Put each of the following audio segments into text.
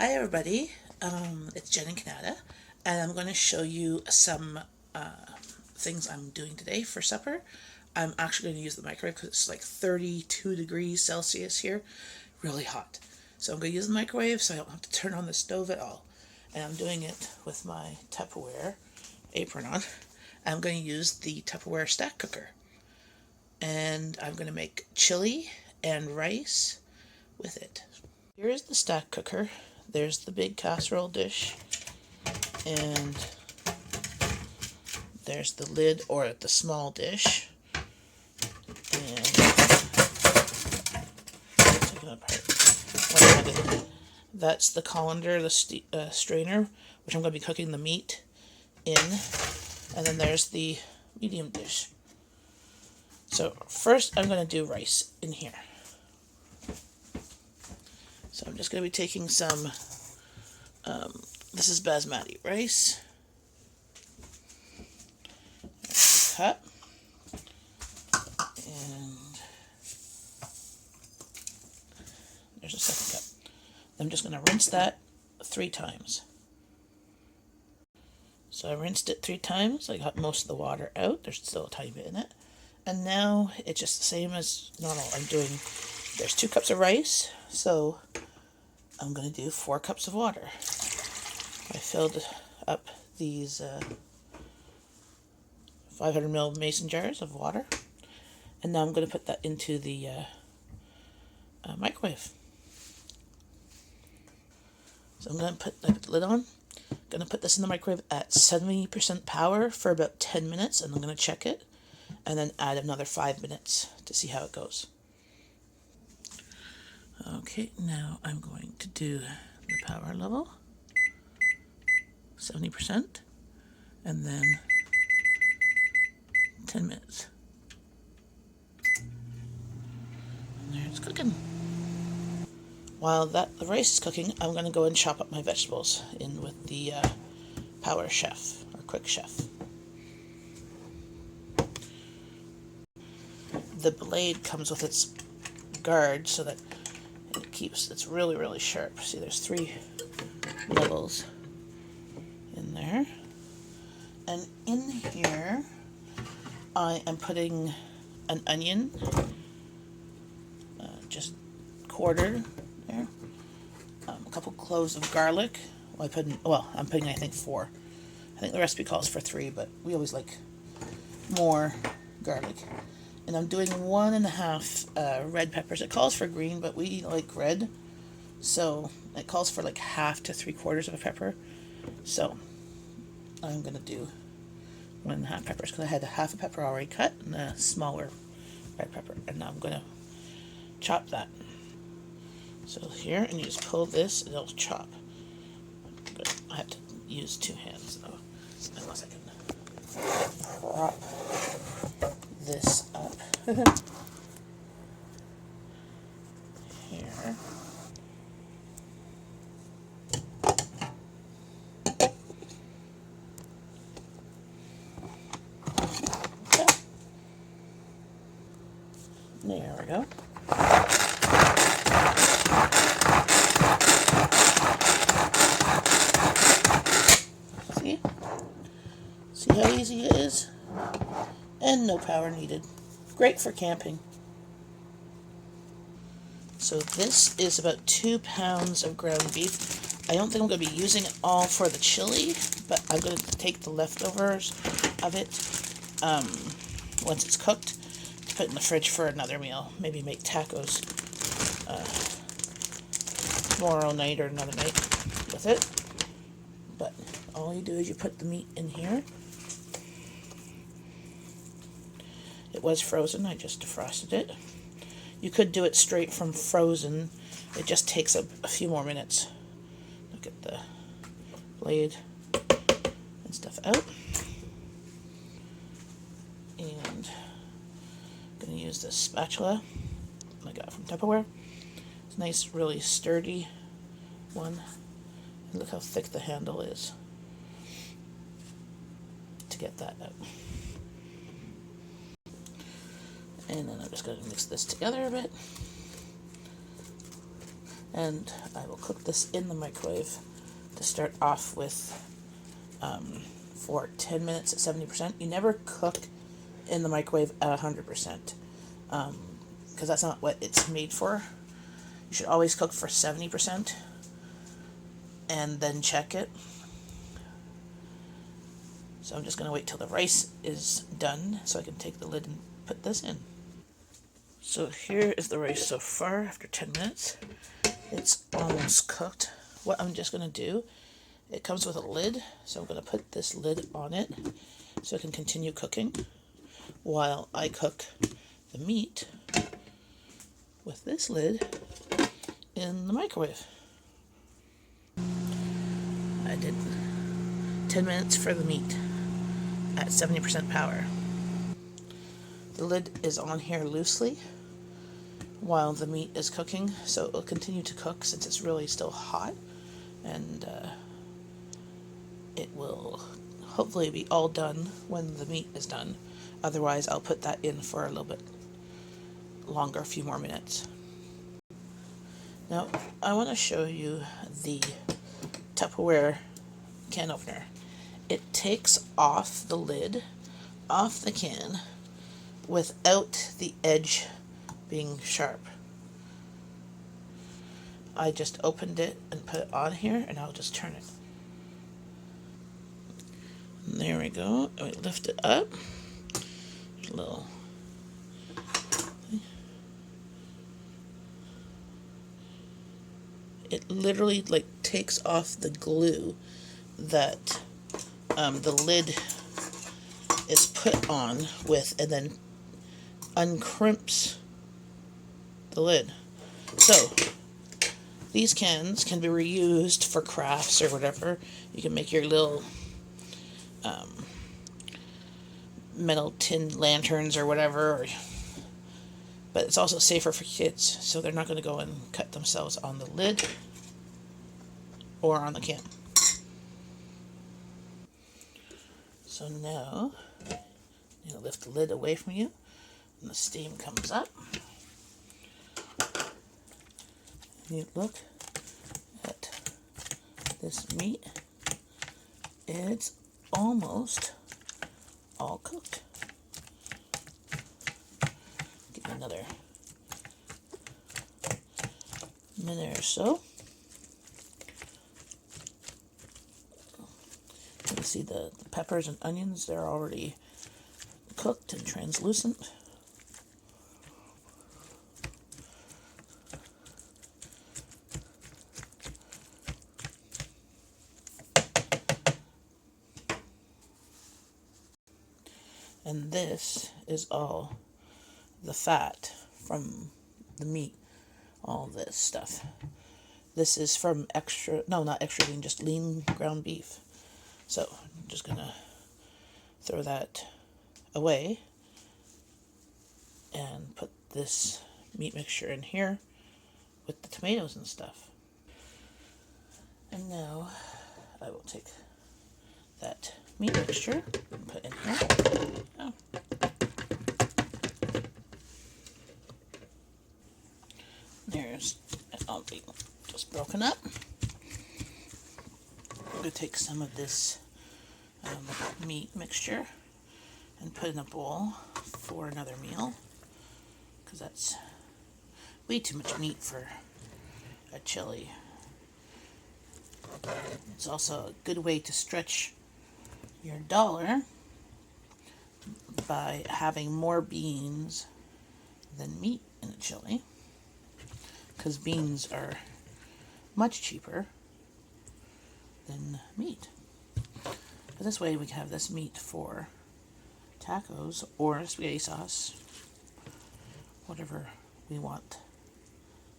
Hi everybody, it's Jenn and Kanata, and I'm going to show you some things I'm doing today for supper. I'm actually going to use the microwave because it's like 32 degrees Celsius here, really hot. So I'm going to use the microwave so I don't have to turn on the stove at all. And I'm doing it with my Tupperware apron on. I'm going to use the Tupperware Stack Cooker. And I'm going to make chili and rice with it. Here is the Stack Cooker. There's the big casserole dish, and there's the lid or the small dish. And take it apart. That's the colander, the strainer, which I'm going to be cooking the meat in. And then there's the medium dish. So first I'm going to do rice in here. So I'm just going to be taking some, this is basmati rice. There's a cup. And there's a second cup. I'm just going to rinse that 3 times. So I rinsed it 3 times. I got most of the water out. There's still a tiny bit in it. And now it's just the same as normal. There's 2 cups of rice, so I'm going to do 4 cups of water. I filled up these 500 ml mason jars of water, and now I'm going to put that into the microwave. So I put the lid on. I'm going to put this in the microwave at 70% power for about 10 minutes, and I'm going to check it, and then add another 5 minutes to see how it goes. Okay, now I'm going to do the power level, 70%, and then 10 minutes. And there it's cooking. While the rice is cooking, I'm going to go and chop up my vegetables in with the Power Chef, or Quick Chef. The blade comes with its guard so that it's really, really sharp. See, there's 3 levels in there. And in here, I am putting an onion, just quartered there. A couple cloves of garlic. I'm putting I think 4. I think the recipe calls for 3, but we always like more garlic. And I'm doing 1.5 red peppers. It calls for green, but we like red, so it calls for like 1/2 to 3/4 of a pepper. So I'm going to do 1.5 peppers because I had 1/2 a pepper already cut and a smaller red pepper. And now I'm going to chop that. So here, and you just pull this and it'll chop. I have to use 2 hands though, unless I can prop this up. Here. Okay. There we go. See how easy it is? And no power needed. Great for camping. So this is about 2 pounds of ground beef. I don't think I'm going to be using it all for the chili, but I'm going to take the leftovers of it once it's cooked to put in the fridge for another meal. Maybe make tacos tomorrow night or another night with it. But all you do is you put the meat in here. It was frozen, I just defrosted it. You could do it straight from frozen. It just takes a few more minutes. Look at the blade and stuff out. And I'm going to use this spatula I got from Tupperware. It's a nice, really sturdy one. And look how thick the handle is to get that out. And then I'm just going to mix this together a bit. And I will cook this in the microwave to start off with for 10 minutes at 70%. You never cook in the microwave at 100% because that's not what it's made for. You should always cook for 70% and then check it. So I'm just going to wait till the rice is done so I can take the lid and put this in. So here is the rice so far after 10 minutes. It's almost cooked. What I'm just going to do, it comes with a lid, so I'm going to put this lid on it so it can continue cooking while I cook the meat with this lid in the microwave. I did 10 minutes for the meat at 70% power. The lid is on here loosely while the meat is cooking, so it will continue to cook since it's really still hot, and it will hopefully be all done when the meat is done. Otherwise, I'll put that in for a little bit longer, a few more minutes. Now, I want to show you the Tupperware can opener. It takes off the lid off the can without the edge being sharp. I just opened it and put it on here, and I'll just turn it. And there we go. And we lift it up. A little. It literally like takes off the glue that the lid is put on with, and then uncrimps the lid. So these cans can be reused for crafts or whatever. You can make your little metal tin lanterns or whatever, but it's also safer for kids, so they're not going to go and cut themselves on the lid or on the can. So now, you lift the lid away from you, and the steam comes up. You look at this meat. It's almost all cooked. Give it another minute or so. You can see the peppers and onions, they're already cooked and translucent. And this is all the fat from the meat, all this stuff. This is from not extra lean, just lean ground beef. So I'm just gonna throw that away and put this meat mixture in here with the tomatoes and stuff. And now I will take that meat mixture and put in here. Oh. There's it all be just broken up. I'm going to take some of this meat mixture and put in a bowl for another meal, because that's way too much meat for a chili. It's also a good way to stretch your dollar by having more beans than meat in a chili, because beans are much cheaper than meat. But this way we can have this meat for tacos or spaghetti sauce, whatever we want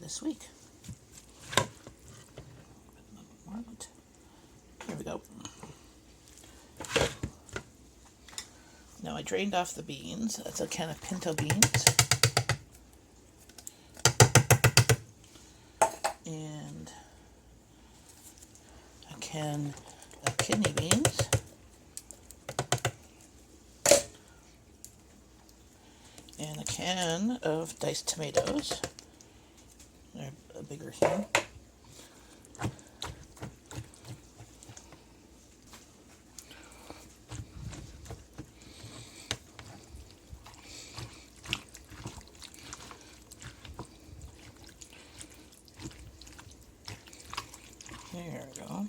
this week. Here we go. Now I drained off the beans. That's a can of pinto beans. And a can of kidney beans. And a can of diced tomatoes. They're bigger thing. There we go.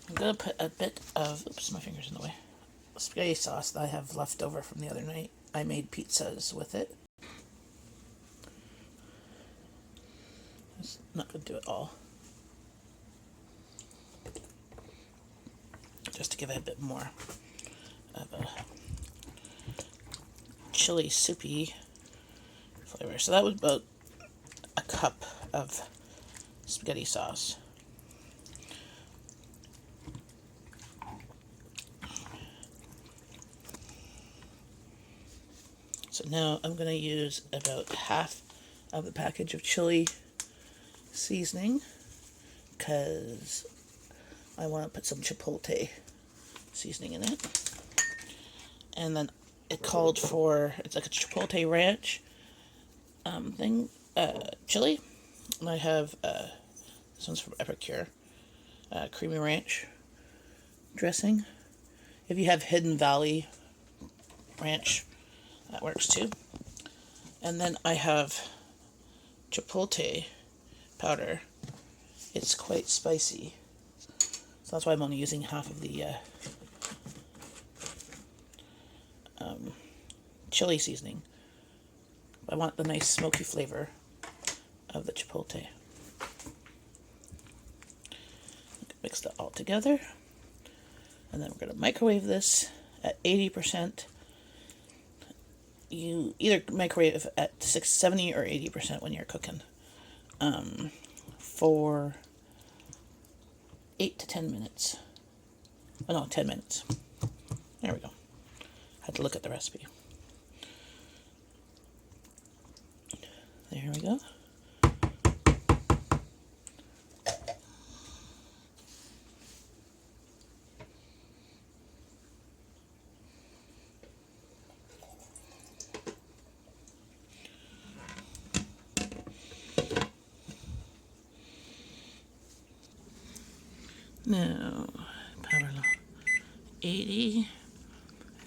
I'm going to put a bit of, oops, my finger's in the way, spaghetti sauce that I have left over from the other night. I made pizzas with it. It's not going to do it all. Just to give it a bit more of a chili soupy flavor. So that was about a cup of spaghetti sauce. So now I'm going to use about half of the package of chili seasoning because I want to put some chipotle seasoning in it. And then it called for, it's like a chipotle ranch thing, chili. And I have, this one's from Epicure, creamy ranch dressing. If you have Hidden Valley ranch, that works too. And then I have chipotle powder. It's quite spicy. So that's why I'm only using half of the chili seasoning. I want the nice smoky flavor of the chipotle. Mix that all together. And then we're going to microwave this at 80%. You either microwave at 70 or 80% when you're cooking. For 8 to 10 minutes. Oh no, 10 minutes. There we go. Had to look at the recipe. There we go. Now, power low. 80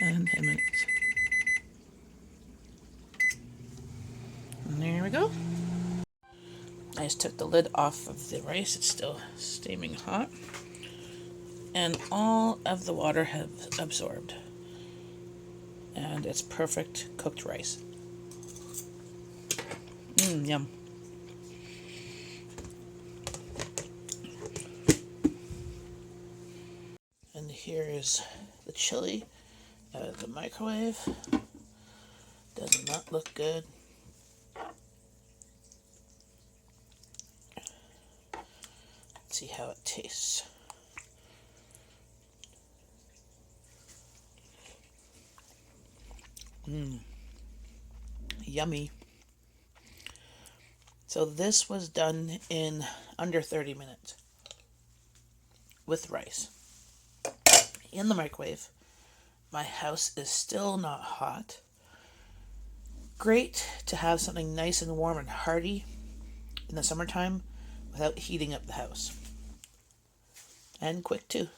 and 10 minutes. And there we go. I just took the lid off of the rice. It's still steaming hot. And all of the water has absorbed. And it's perfect cooked rice. Yum. And here is the chili out of the microwave. Does not look good. Let's see how it tastes. Yummy. So this was done in under 30 minutes with rice. In the microwave. My house is still not hot. Great to have something nice and warm and hearty in the summertime without heating up the house. And quick too.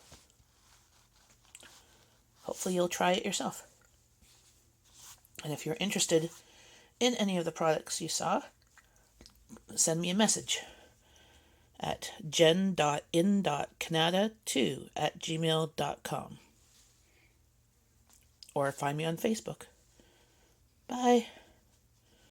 Hopefully you'll try it yourself. And if you're interested in any of the products you saw, send me a message at jen.in.kanata2@gmail.com or find me on Facebook. Bye.